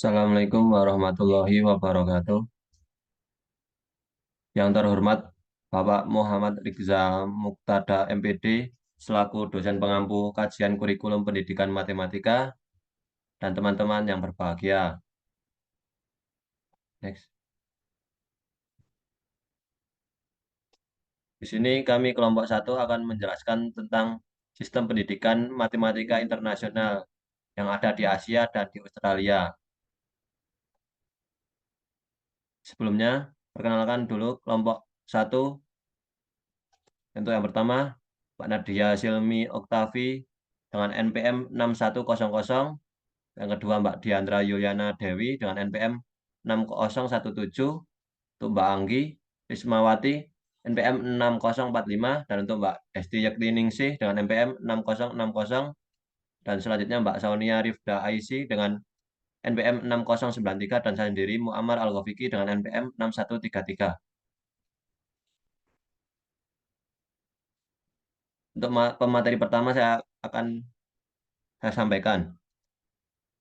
Assalamualaikum warahmatullahi wabarakatuh. Yang terhormat Bapak Muhammad Rizza Muktada MPD selaku dosen pengampu kajian kurikulum pendidikan matematika dan teman-teman yang berbahagia. Next. Di sini kami kelompok 1 akan menjelaskan tentang sistem pendidikan matematika internasional yang ada di Asia dan di Australia. Sebelumnya, perkenalkan dulu kelompok 1. Untuk yang pertama, Pak Nadia Silmi Oktavi dengan NPM 6100. Yang kedua, Mbak Diandra Yuliana Dewi dengan NPM 6017. Untuk Mbak Anggi Rismawati NPM 6045. Dan untuk Mbak Esti Yektiningsih dengan NPM 6060. Dan selanjutnya Mbak Saunia Rifda Aisi dengan NPM 6093. Dan saya sendiri Muammar Al-Ghafiqi dengan NPM 6133. Untuk pemateri pertama saya sampaikan.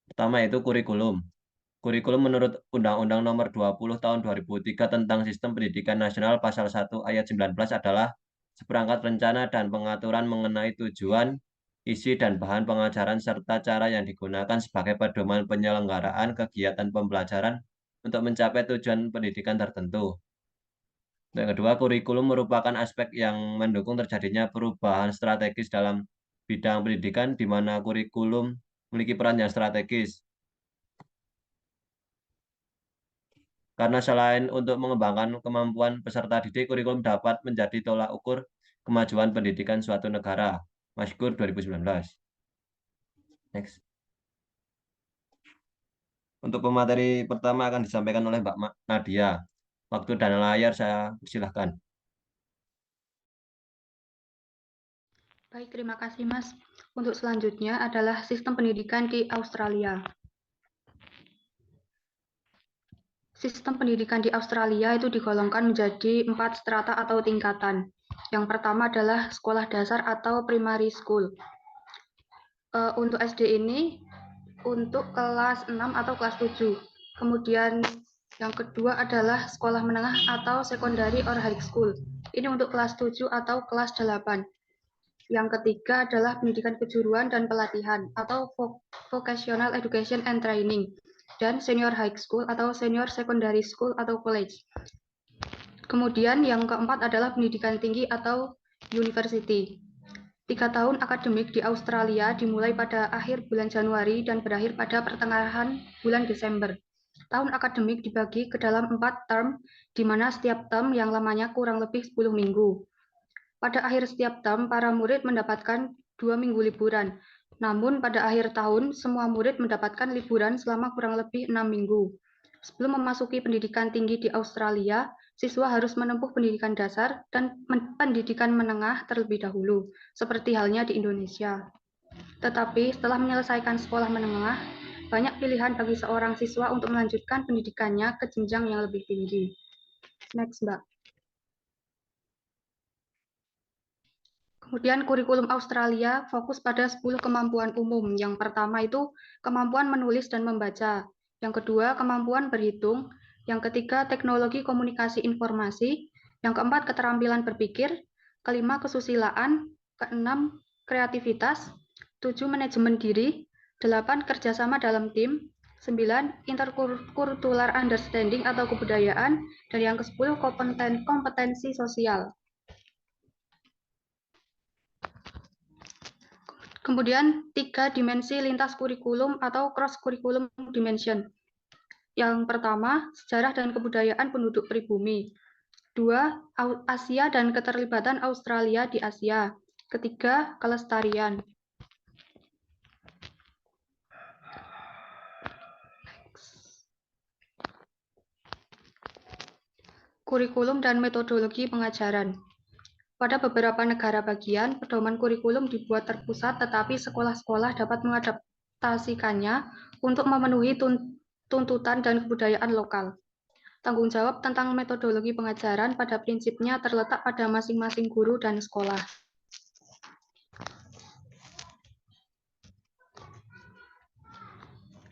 Pertama yaitu kurikulum. Kurikulum menurut Undang-Undang Nomor 20 Tahun 2003 tentang Sistem Pendidikan Nasional Pasal 1 Ayat 19 adalah seperangkat rencana dan pengaturan mengenai tujuan, isi dan bahan pengajaran serta cara yang digunakan sebagai pedoman penyelenggaraan kegiatan pembelajaran untuk mencapai tujuan pendidikan tertentu. Yang kedua, kurikulum merupakan aspek yang mendukung terjadinya perubahan strategis dalam bidang pendidikan di mana kurikulum memiliki peran yang strategis. Karena selain untuk mengembangkan kemampuan peserta didik, kurikulum dapat menjadi tolak ukur kemajuan pendidikan suatu negara. Maskur 2019. Next. Untuk pemateri pertama akan disampaikan oleh Mbak Nadia. Waktu dan layar saya persilahkan. Baik, terima kasih Mas. Untuk selanjutnya adalah sistem pendidikan di Australia. Sistem pendidikan di Australia itu digolongkan menjadi 4 strata atau tingkatan. Yang pertama adalah sekolah dasar atau primary school. Untuk SD ini untuk kelas 6 atau kelas 7. Kemudian yang kedua adalah sekolah menengah atau secondary or high school. Ini untuk kelas 7 atau kelas 8. Yang ketiga adalah pendidikan kejuruan dan pelatihan atau vocational education and training, dan senior high school atau senior secondary school atau college. Kemudian yang keempat adalah pendidikan tinggi atau university. 3 tahun akademik di Australia dimulai pada akhir bulan Januari dan berakhir pada pertengahan bulan Desember. Tahun akademik dibagi ke dalam 4 term, di mana setiap term yang lamanya kurang lebih 10 minggu. Pada akhir setiap term, para murid mendapatkan 2 minggu liburan. Namun pada akhir tahun, semua murid mendapatkan liburan selama kurang lebih 6 minggu. Sebelum memasuki pendidikan tinggi di Australia, siswa harus menempuh pendidikan dasar dan pendidikan menengah terlebih dahulu, seperti halnya di Indonesia. Tetapi setelah menyelesaikan sekolah menengah, banyak pilihan bagi seorang siswa untuk melanjutkan pendidikannya ke jenjang yang lebih tinggi. Next, Mbak. Kemudian kurikulum Australia fokus pada 10 kemampuan umum. Yang pertama itu kemampuan menulis dan membaca. Yang kedua, kemampuan berhitung. Yang ketiga, teknologi komunikasi informasi. Yang keempat, keterampilan berpikir. Kelima, kesusilaan. Keenam, kreativitas. 7, manajemen diri. 8, kerjasama dalam tim. 9, interkultural understanding atau kebudayaan. Dan yang ke-10, kompetensi sosial. Kemudian 3 dimensi lintas kurikulum atau cross curriculum dimension. Yang pertama, sejarah dan kebudayaan penduduk pribumi. 2, Asia dan keterlibatan Australia di Asia. Ketiga, kelestarian. Kurikulum dan metodologi pengajaran. Pada beberapa negara bagian, pedoman kurikulum dibuat terpusat, tetapi sekolah-sekolah dapat mengadaptasikannya untuk memenuhi tuntutan dan kebudayaan lokal. Tanggung jawab tentang metodologi pengajaran pada prinsipnya terletak pada masing-masing guru dan sekolah.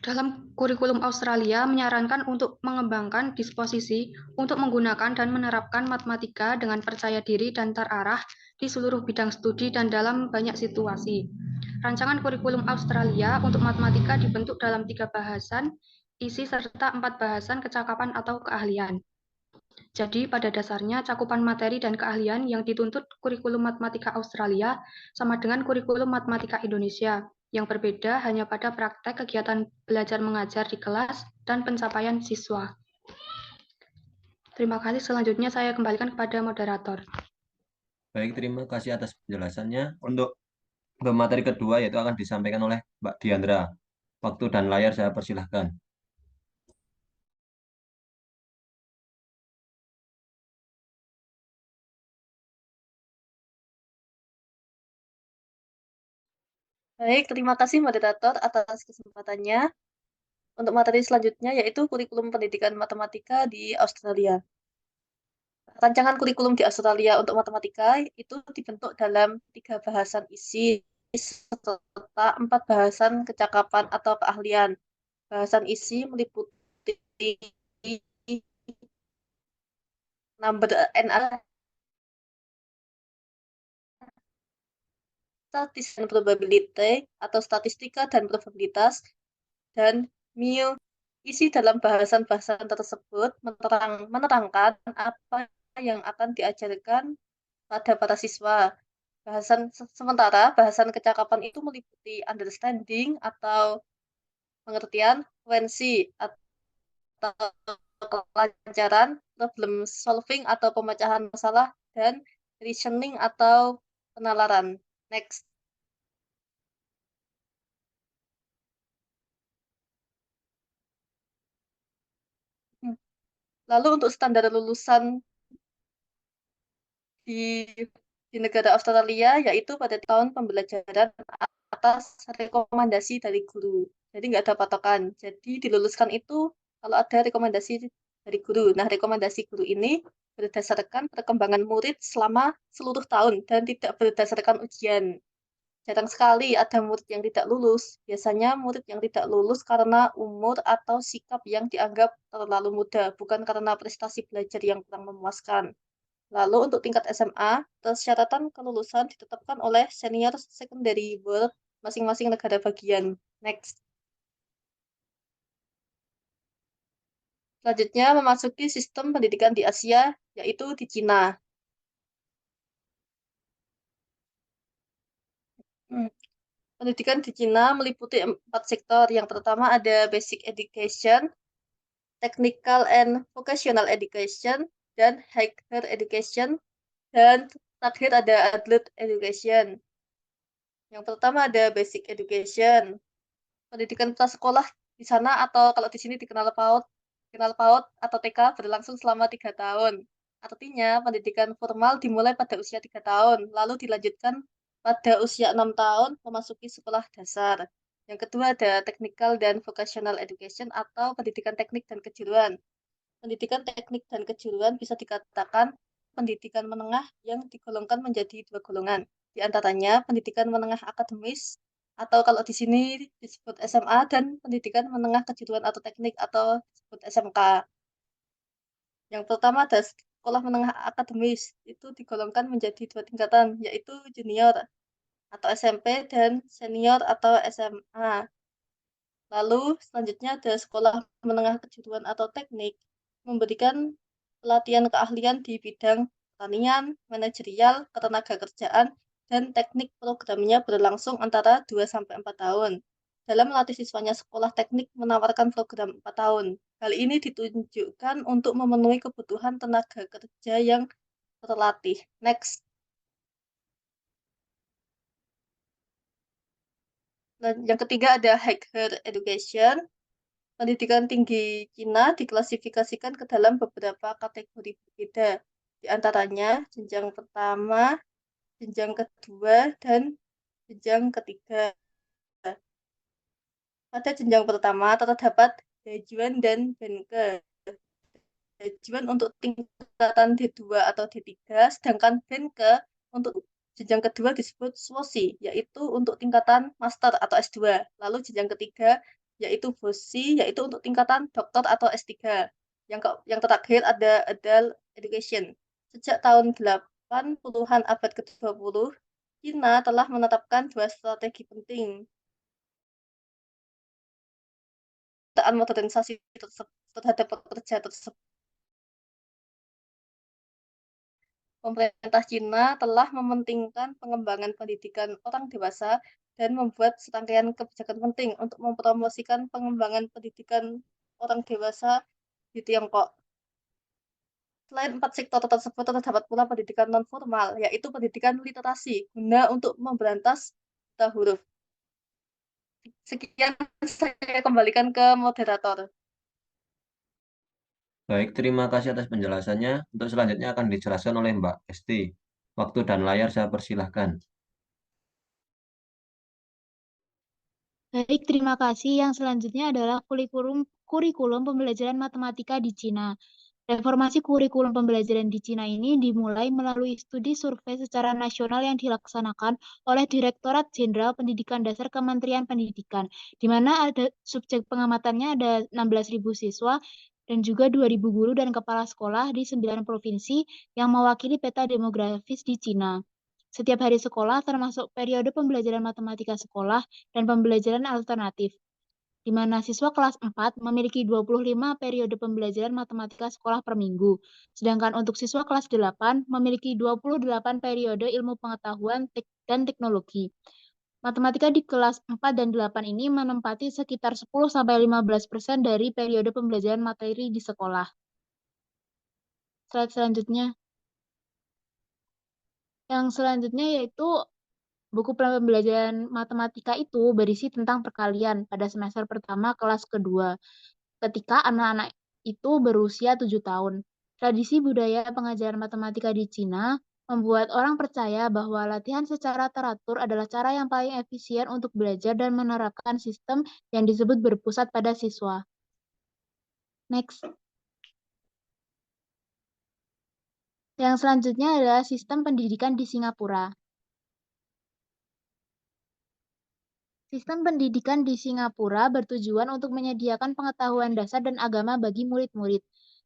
Dalam kurikulum Australia menyarankan untuk mengembangkan disposisi untuk menggunakan dan menerapkan matematika dengan percaya diri dan terarah di seluruh bidang studi dan dalam banyak situasi. Rancangan kurikulum Australia untuk matematika dibentuk dalam 3 bahasan, isi serta 4 bahasan kecakapan atau keahlian. Jadi pada dasarnya cakupan materi dan keahlian yang dituntut kurikulum matematika Australia sama dengan kurikulum matematika Indonesia. Yang berbeda hanya pada praktek kegiatan belajar mengajar di kelas dan pencapaian siswa. Terima kasih. Selanjutnya saya kembalikan kepada moderator. Baik, terima kasih atas penjelasannya. Untuk materi kedua yaitu akan disampaikan oleh Mbak Diandra. Waktu dan layar saya persilahkan. Baik, terima kasih moderator atas kesempatannya. Untuk materi selanjutnya yaitu kurikulum pendidikan matematika di Australia. Rancangan kurikulum di Australia untuk matematika itu dibentuk dalam 3 bahasan isi serta 4 bahasan kecakapan atau keahlian. Bahasan isi meliputi number NA, statistik dan probability atau statistika dan probabilitas, dan mu. Isi dalam bahasan-bahasan tersebut menerangkan apa yang akan diajarkan pada para siswa. Sementara bahasan kecakapan itu meliputi understanding atau pengertian, fluency atau kelancaran, problem solving atau pemecahan masalah, dan reasoning atau penalaran. Next. Lalu untuk standar lulusan di negara Australia yaitu pada tahun pembelajaran atas rekomendasi dari guru. Jadi nggak ada patokan. Jadi diluluskan itu kalau ada rekomendasi dari guru. Nah, rekomendasi guru ini berdasarkan perkembangan murid selama seluruh tahun dan tidak berdasarkan ujian. Jarang sekali ada murid yang tidak lulus. Biasanya murid yang tidak lulus karena umur atau sikap yang dianggap terlalu muda, bukan karena prestasi belajar yang kurang memuaskan. Lalu untuk tingkat SMA, persyaratan kelulusan ditetapkan oleh Senior Secondary Board masing-masing negara bagian. Next. Selanjutnya memasuki sistem pendidikan di Asia, yaitu di Cina. Pendidikan di Cina meliputi 4 sektor. Yang pertama ada Basic Education, Technical and Vocational Education, dan Higher Education, dan terakhir ada Adult Education. Yang pertama ada Basic Education. Pendidikan prasekolah di sana atau kalau di sini dikenal PAUD atau TK berlangsung selama 3 tahun. Artinya pendidikan formal dimulai pada usia 3 tahun, lalu dilanjutkan pada usia 6 tahun memasuki sekolah dasar. Yang kedua ada Technical dan Vocational Education atau pendidikan teknik dan kejuruan. Pendidikan teknik dan kejuruan bisa dikatakan pendidikan menengah yang digolongkan menjadi 2 golongan. Di antaranya pendidikan menengah akademis atau kalau di sini disebut SMA dan pendidikan menengah kejuruan atau teknik atau disebut SMK. Yang pertama ada sekolah menengah akademis, itu digolongkan menjadi 2 tingkatan, yaitu junior atau SMP dan senior atau SMA. Lalu selanjutnya ada sekolah menengah kejuruan atau teknik, memberikan pelatihan keahlian di bidang pertanian, manajerial, ketenagakerjaan, dan teknik programnya berlangsung antara 2-4 tahun. Dalam melatih siswanya, sekolah teknik menawarkan program 4 tahun. Hal ini ditunjukkan untuk memenuhi kebutuhan tenaga kerja yang terlatih. Next. Yang ketiga ada higher education. Pendidikan tinggi Cina diklasifikasikan ke dalam beberapa kategori berbeda. Di antaranya jenjang pertama, jenjang kedua, dan jenjang ketiga. Pada jenjang pertama terdapat Daejuan dan Benke. Daejuan untuk tingkatan D2 atau D3, sedangkan Benke untuk jenjang kedua disebut Swosi, yaitu untuk tingkatan master atau S2. Lalu jenjang ketiga yaitu FOSI, yaitu untuk tingkatan doktor atau S3. Yang terakhir ada Adult Education. Sejak tahun 80-an abad ke-20, China telah menetapkan dua strategi penting modernisasi terhadap pekerja tersebut. Pemerintah Cina telah mementingkan pengembangan pendidikan orang dewasa dan membuat serangkaian kebijakan penting untuk mempromosikan pengembangan pendidikan orang dewasa di Tiongkok. Selain 4 sektor tersebut, terdapat pula pendidikan non-formal, yaitu pendidikan literasi, guna untuk memberantas buta huruf. Sekian, saya kembalikan ke moderator. Baik, terima kasih atas penjelasannya. Untuk selanjutnya akan dijelaskan oleh Mbak Esti. Waktu dan layar saya persilahkan. Baik, terima kasih. Yang selanjutnya adalah kurikulum pembelajaran matematika di Cina. Reformasi kurikulum pembelajaran di Cina ini dimulai melalui studi survei secara nasional yang dilaksanakan oleh Direktorat Jenderal Pendidikan Dasar Kementerian Pendidikan, di mana ada subjek pengamatannya ada 16.000 siswa dan juga 2.000 guru dan kepala sekolah di 9 provinsi yang mewakili peta demografis di Cina. Setiap hari sekolah termasuk periode pembelajaran matematika sekolah dan pembelajaran alternatif, di mana siswa kelas 4 memiliki 25 periode pembelajaran matematika sekolah per minggu, sedangkan untuk siswa kelas 8 memiliki 28 periode ilmu pengetahuan dan teknologi. Matematika di kelas 4 dan 8 ini menempati sekitar 10-15% dari periode pembelajaran materi di sekolah. Slide selanjutnya. Yang selanjutnya yaitu buku pembelajaran matematika itu berisi tentang perkalian pada semester pertama kelas kedua, ketika anak-anak itu berusia 7 tahun. Tradisi budaya pengajaran matematika di Cina membuat orang percaya bahwa latihan secara teratur adalah cara yang paling efisien untuk belajar dan menerapkan sistem yang disebut berpusat pada siswa. Next. Yang selanjutnya adalah sistem pendidikan di Singapura. Sistem pendidikan di Singapura bertujuan untuk menyediakan pengetahuan dasar dan agama bagi murid-murid.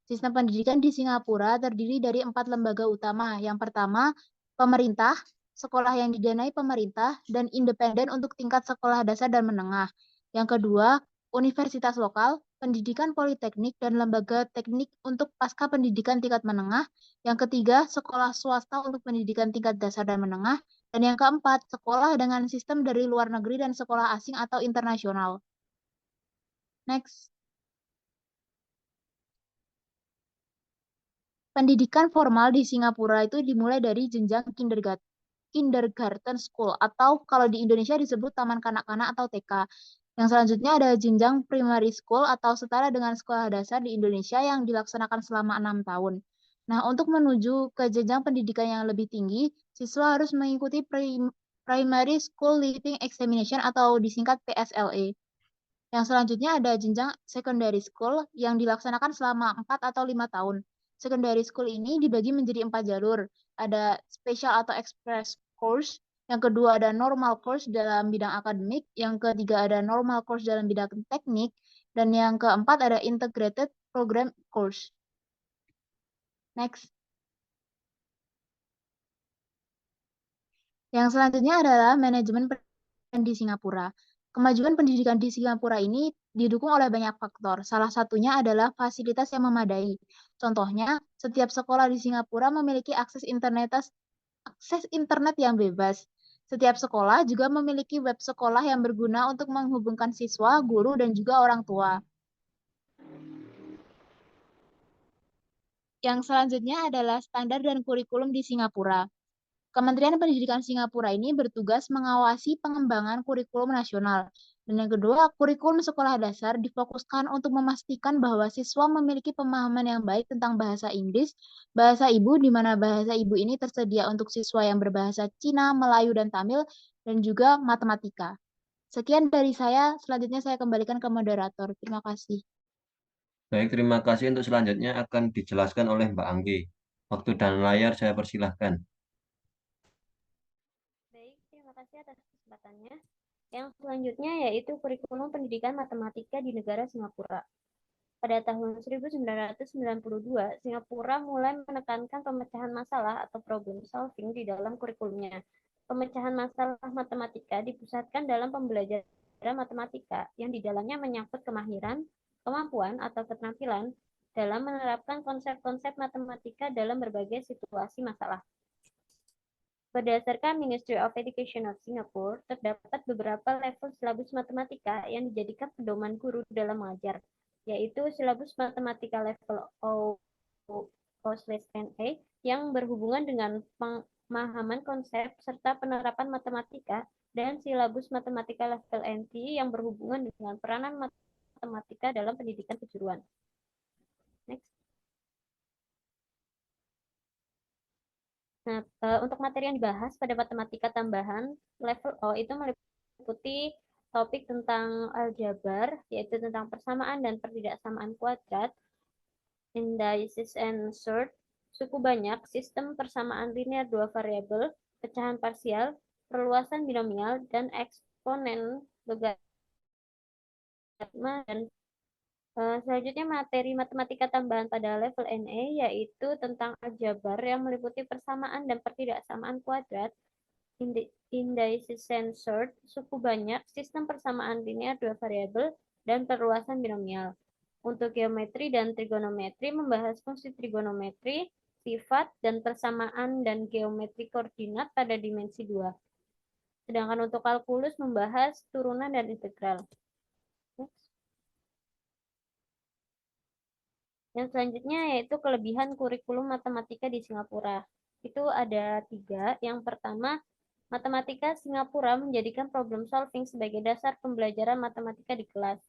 Sistem pendidikan di Singapura terdiri dari 4 lembaga utama. Yang pertama, pemerintah, sekolah yang didanai pemerintah, dan independen untuk tingkat sekolah dasar dan menengah. Yang kedua, universitas lokal, pendidikan politeknik, dan lembaga teknik untuk pasca pendidikan tingkat menengah. Yang ketiga, sekolah swasta untuk pendidikan tingkat dasar dan menengah. Dan yang keempat, sekolah dengan sistem dari luar negeri dan sekolah asing atau internasional. Next. Pendidikan formal di Singapura itu dimulai dari jenjang kindergarten school atau kalau di Indonesia disebut taman kanak-kanak atau TK. Yang selanjutnya ada jenjang primary school atau setara dengan sekolah dasar di Indonesia yang dilaksanakan selama 6 tahun. Nah, untuk menuju ke jenjang pendidikan yang lebih tinggi, siswa harus mengikuti Primary School Leaving Examination atau disingkat PSLE. Yang selanjutnya ada jenjang secondary school yang dilaksanakan selama 4 atau 5 tahun. Secondary school ini dibagi menjadi 4 jalur. Ada special atau express course, yang kedua ada normal course dalam bidang akademik, yang ketiga ada normal course dalam bidang teknik, dan yang keempat ada integrated program course. Next. Yang selanjutnya adalah manajemen pendidikan di Singapura. Kemajuan pendidikan di Singapura ini didukung oleh banyak faktor. Salah satunya adalah fasilitas yang memadai. Contohnya, setiap sekolah di Singapura memiliki akses internet yang bebas. Setiap sekolah juga memiliki web sekolah yang berguna untuk menghubungkan siswa, guru, dan juga orang tua. Yang selanjutnya adalah standar dan kurikulum di Singapura. Kementerian Pendidikan Singapura ini bertugas mengawasi pengembangan kurikulum nasional. Dan yang kedua, kurikulum sekolah dasar difokuskan untuk memastikan bahwa siswa memiliki pemahaman yang baik tentang bahasa Inggris, bahasa ibu, di mana bahasa ibu ini tersedia untuk siswa yang berbahasa Cina, Melayu, dan Tamil, dan juga matematika. Sekian dari saya, selanjutnya saya kembalikan ke moderator. Terima kasih. Baik, terima kasih. Untuk selanjutnya akan dijelaskan oleh Mbak Anggi. Waktu dan layar saya persilahkan. Baik, terima kasih atas kesempatannya. Yang selanjutnya yaitu kurikulum pendidikan matematika di negara Singapura. Pada tahun 1992, Singapura mulai menekankan pemecahan masalah atau problem solving di dalam kurikulumnya. Pemecahan masalah matematika dipusatkan dalam pembelajaran matematika yang di dalamnya menyangkut kemahiran, kemampuan, atau keterampilan dalam menerapkan konsep-konsep matematika dalam berbagai situasi masalah. Berdasarkan Ministry of Education of Singapore, terdapat beberapa level silabus matematika yang dijadikan pedoman guru dalam mengajar, yaitu silabus matematika level O/NA yang berhubungan dengan pemahaman konsep serta penerapan matematika, dan silabus matematika level NT yang berhubungan dengan peranan matematika dalam pendidikan kejuruan. Next. Nah, untuk materi yang dibahas pada matematika tambahan level O itu meliputi topik tentang aljabar, yaitu tentang persamaan dan pertidaksamaan kuadrat, indices and sort, suku banyak, sistem persamaan linear dua variabel, pecahan parsial, perluasan binomial, dan eksponen logaritma. Dan selanjutnya materi matematika tambahan pada level NA yaitu tentang aljabar yang meliputi persamaan dan pertidaksamaan kuadrat, indices and sort, suku banyak, sistem persamaan linear dua variabel, dan perluasan binomial. Untuk geometri dan trigonometri membahas fungsi trigonometri, sifat, dan persamaan dan geometri koordinat pada dimensi 2. Sedangkan untuk kalkulus membahas turunan dan integral. Yang selanjutnya yaitu kelebihan kurikulum matematika di Singapura. Itu ada 3. Yang pertama, matematika Singapura menjadikan problem solving sebagai dasar pembelajaran matematika di kelas.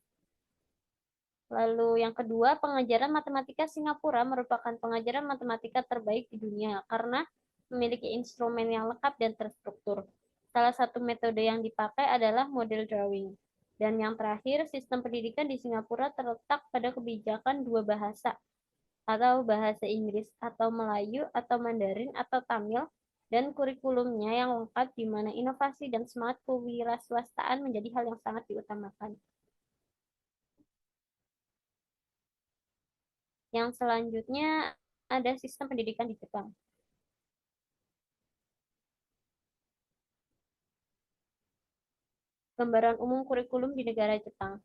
Lalu yang kedua, pengajaran matematika Singapura merupakan pengajaran matematika terbaik di dunia karena memiliki instrumen yang lengkap dan terstruktur. Salah satu metode yang dipakai adalah model drawing. Dan yang terakhir, sistem pendidikan di Singapura terletak pada kebijakan dua bahasa, atau bahasa Inggris atau Melayu atau Mandarin atau Tamil, dan kurikulumnya yang lengkap di mana inovasi dan semangat kewirausahaan menjadi hal yang sangat diutamakan. Yang selanjutnya ada sistem pendidikan di Jepang. Gambaran umum kurikulum di negara Jepang.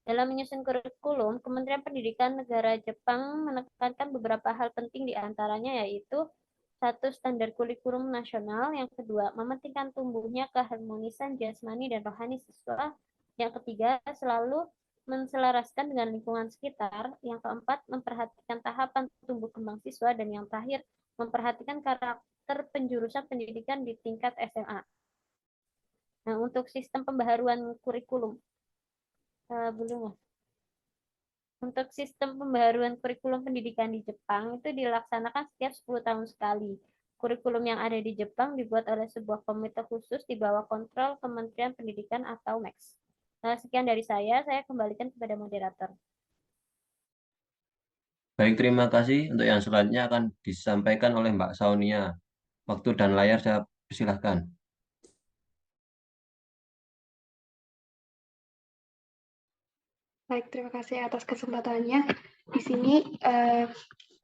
Dalam menyusun kurikulum, Kementerian Pendidikan negara Jepang menekankan beberapa hal penting di antaranya yaitu 1. Standar kurikulum nasional. Yang kedua, mementingkan tumbuhnya keharmonisan jasmani dan rohani siswa. Yang ketiga, selalu menselaraskan dengan lingkungan sekitar. Yang keempat, memperhatikan tahapan tumbuh kembang siswa. Dan yang terakhir, memperhatikan karakter penjurusan pendidikan di tingkat SMA. Nah, untuk sistem pembaharuan kurikulum, belum ya. Untuk sistem pembaharuan kurikulum pendidikan di Jepang itu dilaksanakan setiap 10 tahun sekali. Kurikulum yang ada di Jepang dibuat oleh sebuah komite khusus di bawah kontrol Kementerian Pendidikan atau MEX. Nah, sekian dari saya kembalikan kepada moderator. Baik, terima kasih. Untuk yang selanjutnya akan disampaikan oleh Mbak Saunia. Waktu dan layar saya persilahkan. Baik, terima kasih atas kesempatannya. Di sini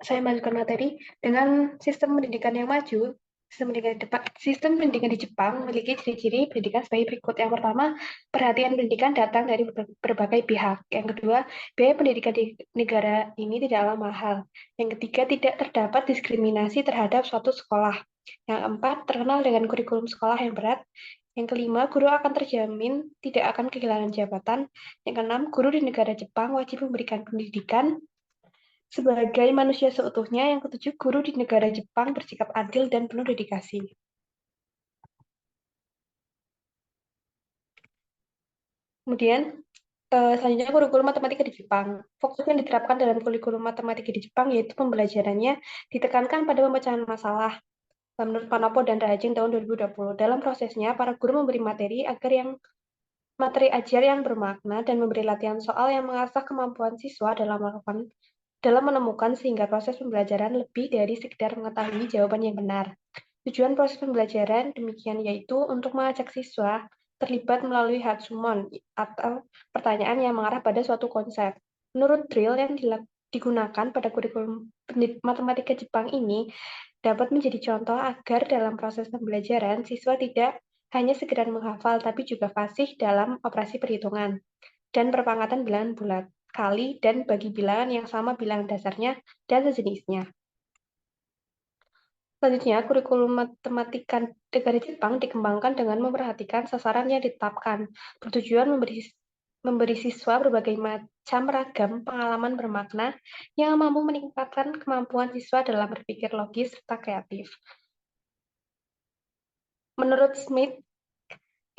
saya melanjutkan materi dengan sistem pendidikan yang maju. Sistem pendidikan di Jepang memiliki ciri-ciri pendidikan sebagai berikut. Yang pertama, perhatian pendidikan datang dari berbagai pihak. Yang kedua, biaya pendidikan di negara ini tidaklah mahal. Yang ketiga, tidak terdapat diskriminasi terhadap suatu sekolah. Yang keempat, terkenal dengan kurikulum sekolah yang berat. Yang kelima, guru akan terjamin tidak akan kehilangan jabatan. Yang keenam, guru di negara Jepang wajib memberikan pendidikan sebagai manusia seutuhnya. Yang ketujuh, guru di negara Jepang bersikap adil dan penuh dedikasi. Kemudian, selanjutnya kurikulum matematika di Jepang. Fokus yang diterapkan dalam kurikulum matematika di Jepang yaitu pembelajarannya ditekankan pada pemecahan masalah. Menurut Panopo dan Rajin tahun 2020, dalam prosesnya, para guru memberi materi ajar yang bermakna dan memberi latihan soal yang mengasah kemampuan siswa dalam menemukan sehingga proses pembelajaran lebih dari sekedar mengetahui jawaban yang benar. Tujuan proses pembelajaran demikian yaitu untuk mengajak siswa terlibat melalui Hatsumon atau pertanyaan yang mengarah pada suatu konsep. Menurut drill yang digunakan pada kurikulum matematika Jepang ini dapat menjadi contoh agar dalam proses pembelajaran siswa tidak hanya sekedar menghafal tapi juga fasih dalam operasi perhitungan dan perpangkatan bilangan bulat, kali, dan bagi bilangan yang sama bilangan dasarnya dan sejenisnya. Selanjutnya, kurikulum matematika negara Jepang dikembangkan dengan memperhatikan sasaran yang ditetapkan, bertujuan memberi siswa berbagai macam ragam pengalaman bermakna yang mampu meningkatkan kemampuan siswa dalam berpikir logis serta kreatif. Menurut Smith,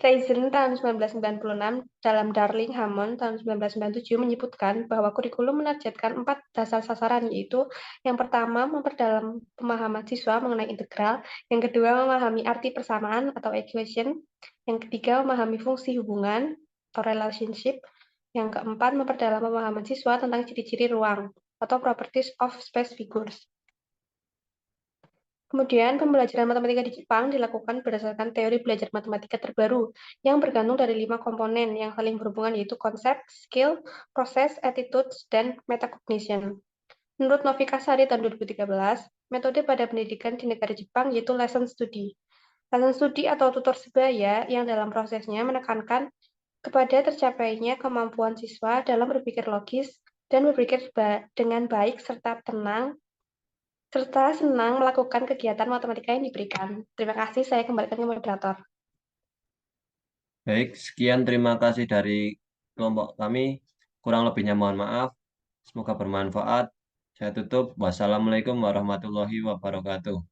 Reisen tahun 1996 dalam Darling Hammond tahun 1997 menyebutkan bahwa kurikulum menargetkan 4 dasar sasaran, yaitu yang pertama memperdalam pemahaman siswa mengenai integral, yang kedua memahami arti persamaan atau equation, yang ketiga memahami fungsi hubungan atau relationship, yang keempat memperdalam pemahaman siswa tentang ciri-ciri ruang atau properties of space figures. Kemudian, pembelajaran matematika di Jepang dilakukan berdasarkan teori belajar matematika terbaru yang bergantung dari 5 komponen yang saling berhubungan, yaitu konsep, skill, proses, attitudes, dan metacognition. Menurut Novika Sari tahun 2013, metode pada pendidikan di negara Jepang yaitu lesson study. Lesson study atau tutor sebaya yang dalam prosesnya menekankan kepada tercapainya kemampuan siswa dalam berpikir logis dan berpikir dengan baik serta senang melakukan kegiatan matematika yang diberikan. Terima kasih, saya kembalikan ke moderator. Baik, sekian terima kasih dari kelompok kami. Kurang lebihnya mohon maaf. Semoga bermanfaat. Saya tutup. Wassalamualaikum warahmatullahi wabarakatuh.